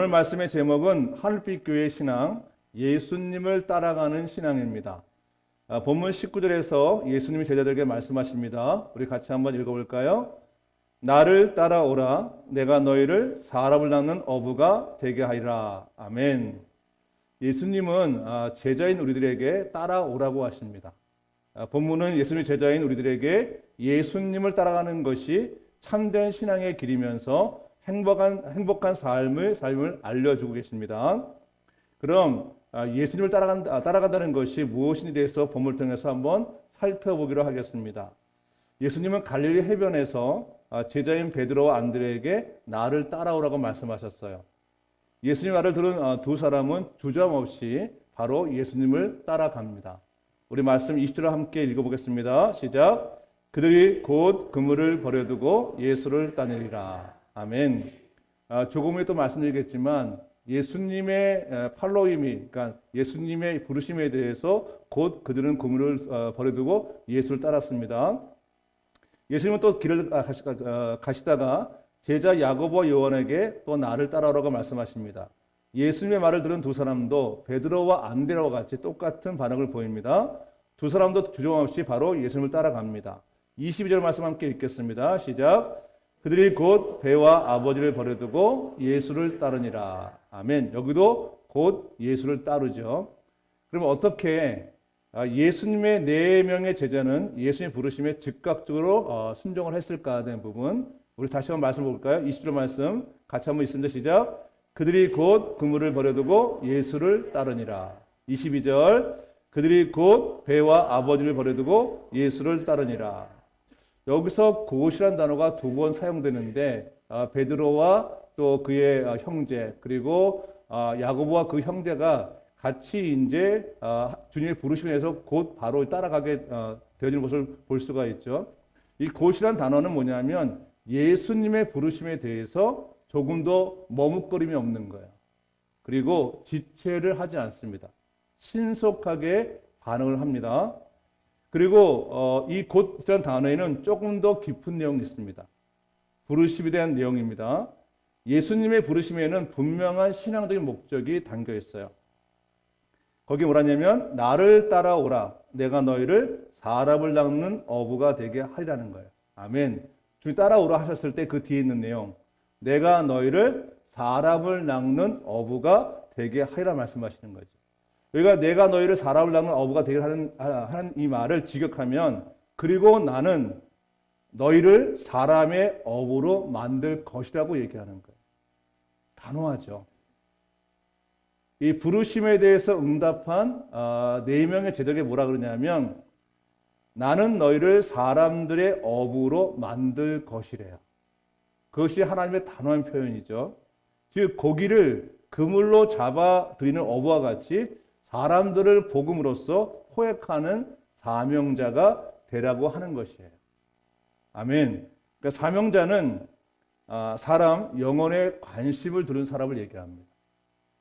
오늘 말씀의 제목은 하늘빛 교회 신앙, 예수님을 따라가는 신앙입니다. 본문 19절에서 예수님이 제자들에게 말씀하십니다. 우리 같이 한번 읽어볼까요? 나를 따라오라. 내가 너희를 사람을 낚는 어부가 되게 하리라. 아멘. 예수님은 제자인 우리들에게 따라오라고 하십니다. 본문은 예수님의 제자인 우리들에게 예수님을 따라가는 것이 참된 신앙의 길이면서 행복한 삶을 알려주고 계십니다. 그럼 예수님을 따라간다는 것이 무엇인지 대해서 본문을 통해서 한번 살펴보기로 하겠습니다. 예수님은 갈릴리 해변에서 제자인 베드로와 안드레에게 나를 따라오라고 말씀하셨어요. 예수님 말을 들은 두 사람은 주저함없이 바로 예수님을 따라갑니다. 우리 말씀 20절을 함께 읽어보겠습니다. 시작. 그들이 곧 그물을 버려두고 예수를 따르니라. 아멘. 조금 후에 또 말씀드리겠지만 예수님의 팔로임이, 그러니까 예수님의 부르심에 대해서 곧 그들은 그물을 버려두고 예수를 따랐습니다. 예수님은 또 길을 가시다가 제자 야고보와 요한에게 또 나를 따라오라고 말씀하십니다. 예수님의 말을 들은 두 사람도 베드로와 안드레와 같이 똑같은 반응을 보입니다. 두 사람도 주저함없이 바로 예수님을 따라갑니다. 22절 말씀 함께 읽겠습니다. 시작. 그들이 곧 배와 아버지를 버려두고 예수를 따르니라. 아멘. 여기도 곧 예수를 따르죠. 그럼 어떻게 예수님의 4명의 제자는 예수님 부르심에 즉각적으로 순종을 했을까 하는 부분, 우리 다시 한번 말씀 볼까요? 20절 말씀 같이 한번 있습니다. 시작. 그들이 곧 그물을 버려두고 예수를 따르니라. 22절. 그들이 곧 배와 아버지를 버려두고 예수를 따르니라. 여기서 곧이란 단어가 2번 사용되는데 베드로와 또 그의 형제, 그리고 야고보와 그 형제가 같이 이제 주님의 부르심에 의해서 곧 바로 따라가게 되어지는 것을 볼 수가 있죠. 이 곧이란 단어는 뭐냐면 예수님의 부르심에 대해서 조금 더 머뭇거림이 없는 거예요. 그리고 지체를 하지 않습니다. 신속하게 반응을 합니다. 그리고 이 곧이라는 단어에는 조금 더 깊은 내용이 있습니다. 부르심에 대한 내용입니다. 예수님의 부르심에는 분명한 신앙적인 목적이 담겨 있어요. 거기 뭐라냐면 나를 따라오라. 내가 너희를 사람을 낚는 어부가 되게 하리라는 거예요. 아멘. 주님 따라오라 하셨을 때 그 뒤에 있는 내용, 내가 너희를 사람을 낚는 어부가 되게 하리라 말씀하시는 거죠. 여기가 내가 너희를 사람을 낚는 어부가 되게 하는 이 말을 직역하면 그리고 나는 너희를 사람의 어부로 만들 것이라고 얘기하는 거예요. 단호하죠. 이 부르심에 대해서 응답한 4명의 제자에게 뭐라 그러냐면 나는 너희를 사람들의 어부로 만들 것이래요. 그것이 하나님의 단호한 표현이죠. 즉 고기를 그물로 잡아들이는 어부와 같이 사람들을 복음으로써 포획하는 사명자가 되라고 하는 것이에요. 아멘. 그러니까 사명자는 사람 영혼에 관심을 두는 사람을 얘기합니다.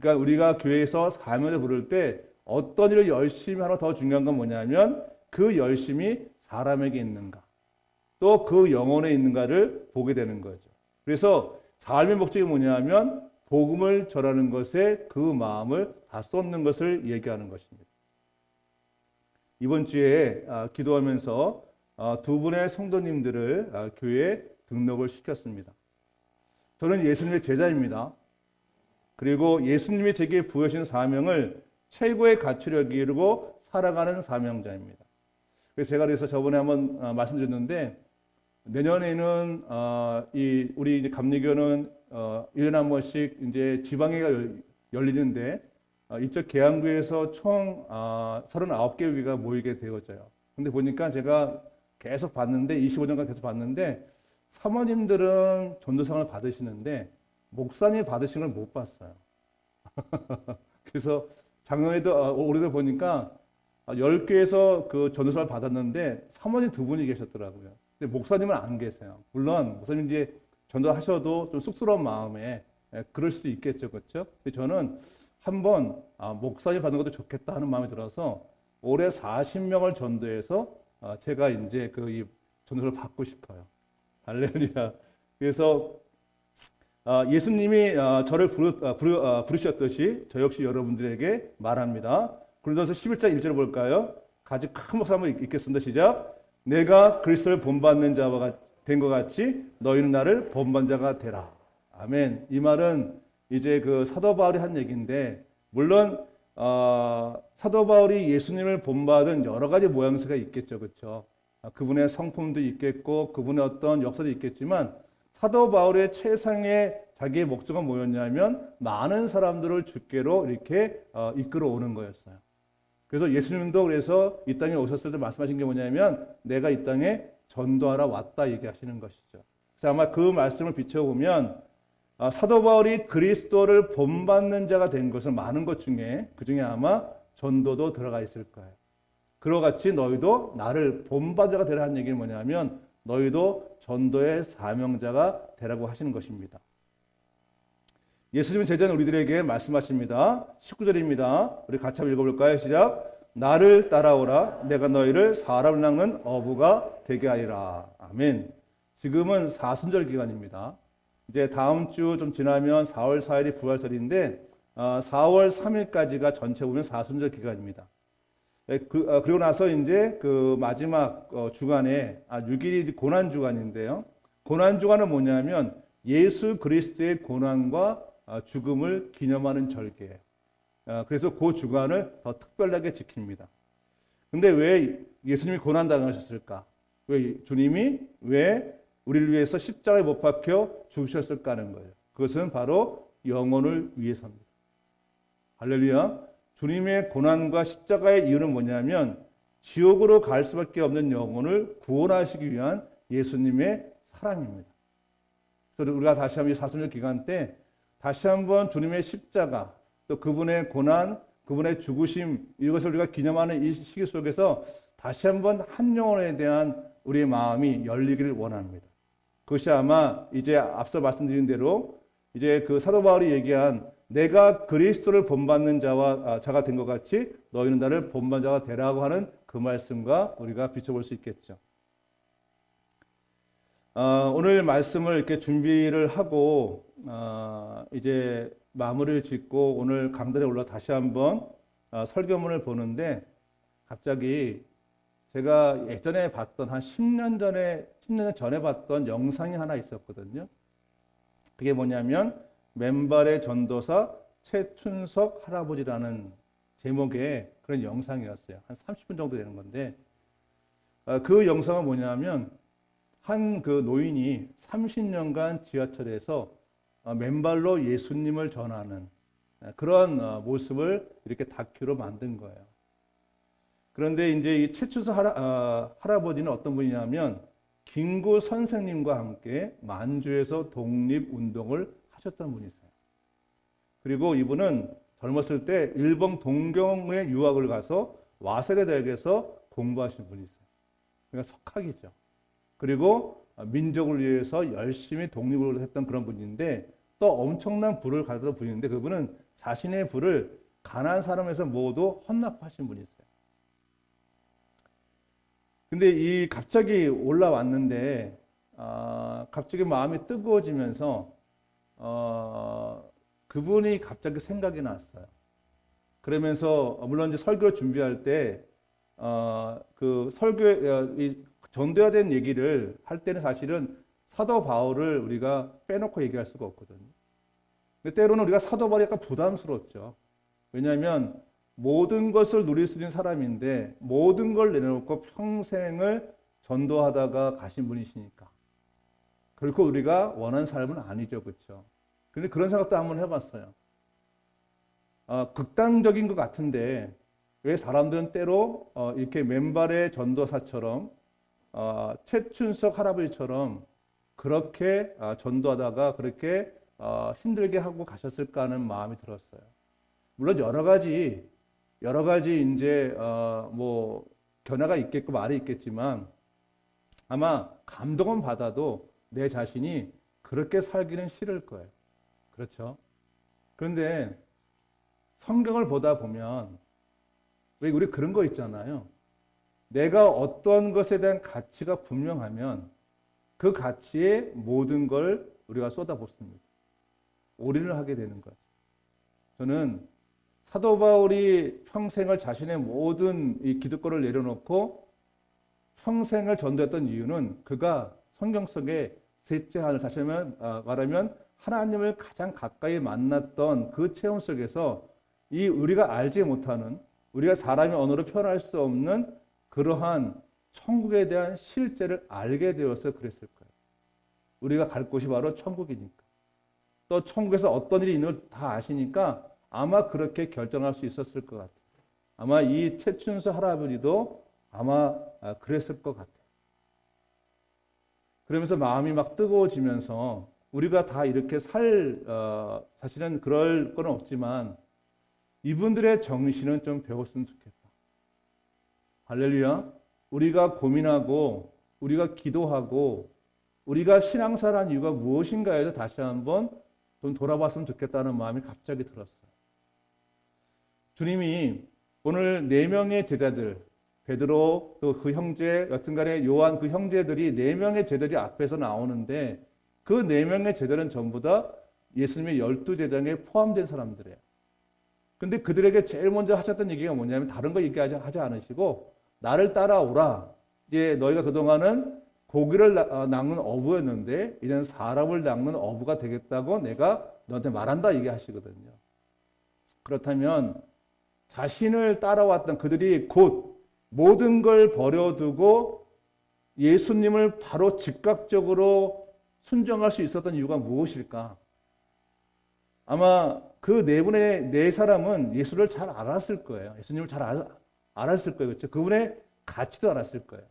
그러니까 우리가 교회에서 사명을 부를 때 어떤 일을 열심히 하는 더 중요한 건 뭐냐면 그 열심이 사람에게 있는가, 또 그 영혼에 있는가를 보게 되는 거죠. 그래서 삶의 목적이 뭐냐면 복음을 전하는 것에 그 마음을 다 쏟는 것을 얘기하는 것입니다. 이번 주에 기도하면서 2분의 성도님들을 교회에 등록을 시켰습니다. 저는 예수님의 제자입니다. 그리고 예수님이 제게 부여하신 사명을 최고의 가치력에 이루고 살아가는 사명자입니다. 그래서 저번에 한번 말씀드렸는데 내년에는 우리 감리교는 1년에 한 번씩 이제 지방회가 열리는데 이쪽 계양구에서 총 39개 교회가 모이게 되어져요. 근데 보니까 제가 계속 봤는데 25년간 계속 봤는데 사모님들은 전도상을 받으시는데 목사님 받으신 걸 못 봤어요. 그래서 작년에도 올해도 보니까 10개에서 그 전도상을 받았는데 사모님 2분이 계셨더라고요. 근데 목사님은 안 계세요. 물론 목사님 이제 전도하셔도 좀 쑥스러운 마음에 그럴 수도 있겠죠, 그렇죠? 근데 저는 한번 목사님 받는 것도 좋겠다 하는 마음이 들어서 올해 40명을 전도해서 제가 이제 이 전도를 받고 싶어요. 할렐루야. 그래서 예수님이 저를 부르셨듯이 저 역시 여러분들에게 말합니다. 고린도서 11장 1절 볼까요? 같이 큰 목소리 한번 읽겠습니다. 시작. 내가 그리스도를 본받는 자가 된 것 같이 너희는 나를 본받는 자가 되라. 아멘. 이 말은 이제 그 사도 바울이 한 얘기인데, 물론 사도 바울이 예수님을 본받은 여러 가지 모양새가 있겠죠, 그렇죠? 그분의 성품도 있겠고 그분의 어떤 역사도 있겠지만, 사도 바울의 최상의 자기의 목적은 뭐였냐면 많은 사람들을 주께로 이렇게 이끌어오는 거였어요. 그래서 예수님도 그래서 이 땅에 오셨을 때 말씀하신 게 뭐냐면 내가 이 땅에 전도하러 왔다 얘기하시는 것이죠. 그래서 아마 그 말씀을 비춰보면 사도 바울이 그리스도를 본받는 자가 된 것은 많은 것 중에 그 중에 아마 전도도 들어가 있을 거예요. 그와 같이 너희도 나를 본받는 자가 되라 하는 얘기는 뭐냐면 너희도 전도의 사명자가 되라고 하시는 것입니다. 예수님은 제자는 우리들에게 말씀하십니다. 19절입니다. 우리 같이 한번 읽어볼까요? 시작. 나를 따라오라. 내가 너희를 사람을 낚는 어부가 되게 하리라. 아멘. 지금은 사순절 기간입니다. 이제 다음 주 좀 지나면 4월 4일이 부활절인데 4월 3일까지가 전체 보면 사순절 기간입니다. 그리고 나서 이제 그 마지막 주간에 6일이 고난 주간인데요. 고난 주간은 뭐냐면 예수 그리스도의 고난과 죽음을 기념하는 절기예요. 그래서 그 주간을 더 특별하게 지킵니다. 근데 왜 예수님이 고난 당하셨을까? 왜 주님이 왜 우리를 위해서 십자가에 못 박혀 죽으셨을까 하는 거예요. 그것은 바로 영혼을 위해서입니다. 할렐루야. 주님의 고난과 십자가의 이유는 뭐냐면 지옥으로 갈 수밖에 없는 영혼을 구원하시기 위한 예수님의 사랑입니다. 그래서 우리가 다시 한번 이 사순절 기간 때 다시 한번 주님의 십자가 또 그분의 고난, 그분의 죽으심 이것을 우리가 기념하는 이 시기 속에서 다시 한번 한 영혼에 대한 우리의 마음이 열리기를 원합니다. 그것이 아마 이제 앞서 말씀드린 대로 이제 그 사도 바울이 얘기한 내가 그리스도를 본받는 자가 된 것 같이 너희는 나를 본받는 자가 되라고 하는 그 말씀과 우리가 비춰볼 수 있겠죠. 오늘 말씀을 이렇게 준비를 하고 이제 마무리를 짓고 오늘 강단에 올라 다시 한번 설교문을 보는데 갑자기 제가 예전에 봤던 한 10년 전에 봤던 영상이 하나 있었거든요. 그게 뭐냐면 맨발의 전도사 최춘석 할아버지라는 제목의 그런 영상이었어요. 한 30분 정도 되는 건데 그 영상은 뭐냐면 한 그 노인이 30년간 지하철에서 맨발로 예수님을 전하는 그런 모습을 이렇게 다큐로 만든 거예요. 그런데 이제 이 최춘석 할아버지는 어떤 분이냐면 김구 선생님과 함께 만주에서 독립운동을 하셨던 분이세요. 그리고 이분은 젊었을 때 일본 동경에 유학을 가서 와세대 대학에서 공부하신 분이세요. 그러니까 석학이죠. 그리고 민족을 위해서 열심히 독립을 했던 그런 분인데 또 엄청난 부를 가졌던 분인데 그분은 자신의 부를 가난한 사람에서 모두 헌납하신 분이세요. 근데 이 갑자기 올라왔는데 갑자기 마음이 뜨거워지면서 그분이 갑자기 생각이 났어요. 그러면서 물론 이제 설교를 준비할 때 그 설교에 전도해야 되는 얘기를 할 때는 사실은 사도 바울을 우리가 빼놓고 얘기할 수가 없거든요. 근데 때로는 우리가 사도 바울이 약간 부담스럽죠. 왜냐하면 모든 것을 누릴 수 있는 사람인데 모든 걸 내려놓고 평생을 전도하다가 가신 분이시니까 결코 우리가 원하는 삶은 아니죠, 그렇죠? 그런데 그런 생각도 한번 해봤어요. 극단적인 것 같은데 왜 사람들은 때로 이렇게 맨발의 전도사처럼 최춘석 할아버지처럼 그렇게 전도하다가 그렇게 힘들게 하고 가셨을까 하는 마음이 들었어요. 물론 여러 가지 이제 뭐 견해가 있겠고 말이 있겠지만 아마 감동은 받아도 내 자신이 그렇게 살기는 싫을 거예요. 그렇죠? 그런데 성경을 보다 보면 왜 우리 그런 거 있잖아요. 내가 어떤 것에 대한 가치가 분명하면 그 가치에 모든 걸 우리가 쏟아붓습니다. 올인을 하게 되는 거죠. 저는 사도 바울이 평생을 자신의 모든 이 기득권을 내려놓고 평생을 전도했던 이유는 그가 성경 속에 셋째 하늘, 다시 말하면 하나님을 가장 가까이 만났던 그 체험 속에서 이 우리가 알지 못하는, 우리가 사람의 언어로 표현할 수 없는 그러한 천국에 대한 실제를 알게 되어서 그랬을 거예요. 우리가 갈 곳이 바로 천국이니까. 또 천국에서 어떤 일이 있는 걸 다 아시니까 아마 그렇게 결정할 수 있었을 것 같아요. 아마 이 최춘수 할아버지도 아마 그랬을 것 같아요. 그러면서 마음이 막 뜨거워지면서 우리가 다 이렇게 사실은 그럴 건 없지만 이분들의 정신은 좀 배웠으면 좋겠다. 할렐루야. 우리가 고민하고 우리가 기도하고 우리가 신앙사라는 이유가 무엇인가에 다시 한번 좀 돌아봤으면 좋겠다는 마음이 갑자기 들었어요. 주님이 오늘 4명의 제자들, 베드로 또 그 형제, 여튼간에 요한 그 형제들이 4명의 제자들이 앞에서 나오는데 그 4명의 제자들은 전부 다 예수님의 12제자에 포함된 사람들이에요. 근데 그들에게 제일 먼저 하셨던 얘기가 뭐냐면 다른 거 얘기하지 않으시고 나를 따라오라. 이제 너희가 그동안은 고기를 낚는 어부였는데 이제는 사람을 낚는 어부가 되겠다고 내가 너한테 말한다 얘기하시거든요. 그렇다면 자신을 따라왔던 그들이 곧 모든 걸 버려두고 예수님을 바로 즉각적으로 순종할 수 있었던 이유가 무엇일까? 아마 그 네 사람은 예수를 잘 알았을 거예요. 예수님을 잘 알았을 거예요. 그렇죠? 그분의 가치도 알았을 거예요.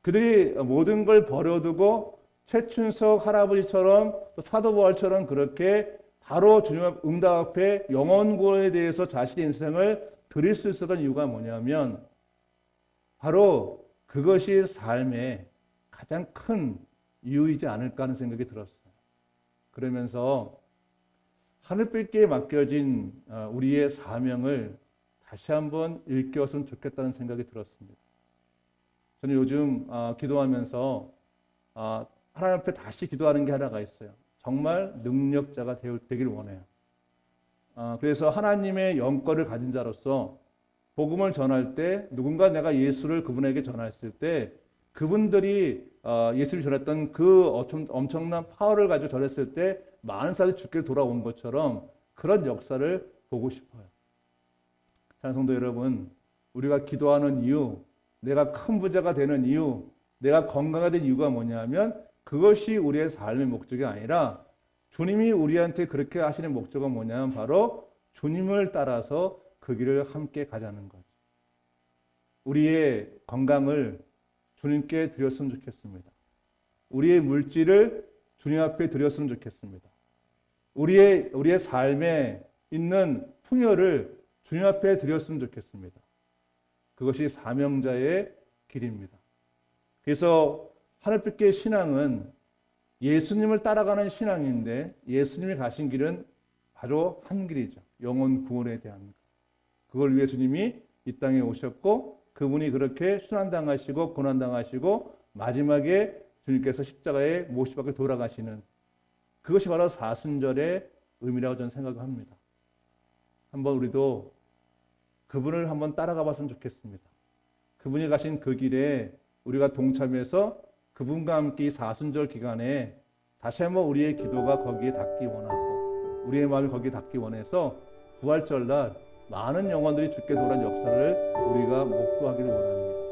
그들이 모든 걸 버려두고 최춘석 할아버지처럼 또 사도 바울처럼 그렇게 바로 주님 응답 앞에 영원 구원에 대해서 자신의 인생을 드릴 수 있었던 이유가 뭐냐면 바로 그것이 삶의 가장 큰 이유이지 않을까 하는 생각이 들었어요. 그러면서 하늘빛께 맡겨진 우리의 사명을 다시 한번 일깨웠으면 좋겠다는 생각이 들었습니다. 저는 요즘 기도하면서 하나님 앞에 다시 기도하는 게 하나가 있어요. 정말 능력자가 되길 원해요. 그래서 하나님의 영권을 가진 자로서 복음을 전할 때 누군가 내가 예수를 그분에게 전했을 때 그분들이 예수를 전했던 그 엄청난 파워를 가지고 전했을 때 많은 사람들이 죽게 돌아온 것처럼 그런 역사를 보고 싶어요. 찬송도 여러분, 우리가 기도하는 이유, 내가 큰 부자가 되는 이유, 내가 건강하게 된 이유가 뭐냐면 그것이 우리의 삶의 목적이 아니라 주님이 우리한테 그렇게 하시는 목적은 뭐냐면 바로 주님을 따라서 그 길을 함께 가자는 거죠. 우리의 건강을 주님께 드렸으면 좋겠습니다. 우리의 물질을 주님 앞에 드렸으면 좋겠습니다. 우리의 삶에 있는 풍요를 주님 앞에 드렸으면 좋겠습니다. 그것이 사명자의 길입니다. 그래서 하늘빛의 신앙은 예수님을 따라가는 신앙인데 예수님이 가신 길은 바로 한 길이죠. 영혼 구원에 대한 것. 그걸 위해 주님이 이 땅에 오셨고 그분이 그렇게 순환당하시고 고난당하시고 마지막에 주님께서 십자가에 못 박혀 돌아가시는 그것이 바로 사순절의 의미라고 저는 생각합니다. 한번 우리도 그분을 한번 따라가 봤으면 좋겠습니다. 그분이 가신 그 길에 우리가 동참해서 그분과 함께 이 사순절 기간에 다시 한번 우리의 기도가 거기에 닿기 원하고 우리의 마음이 거기에 닿기 원해서 부활절날 많은 영혼들이 죽게 돌아온 역사를 우리가 목도하기를 원합니다.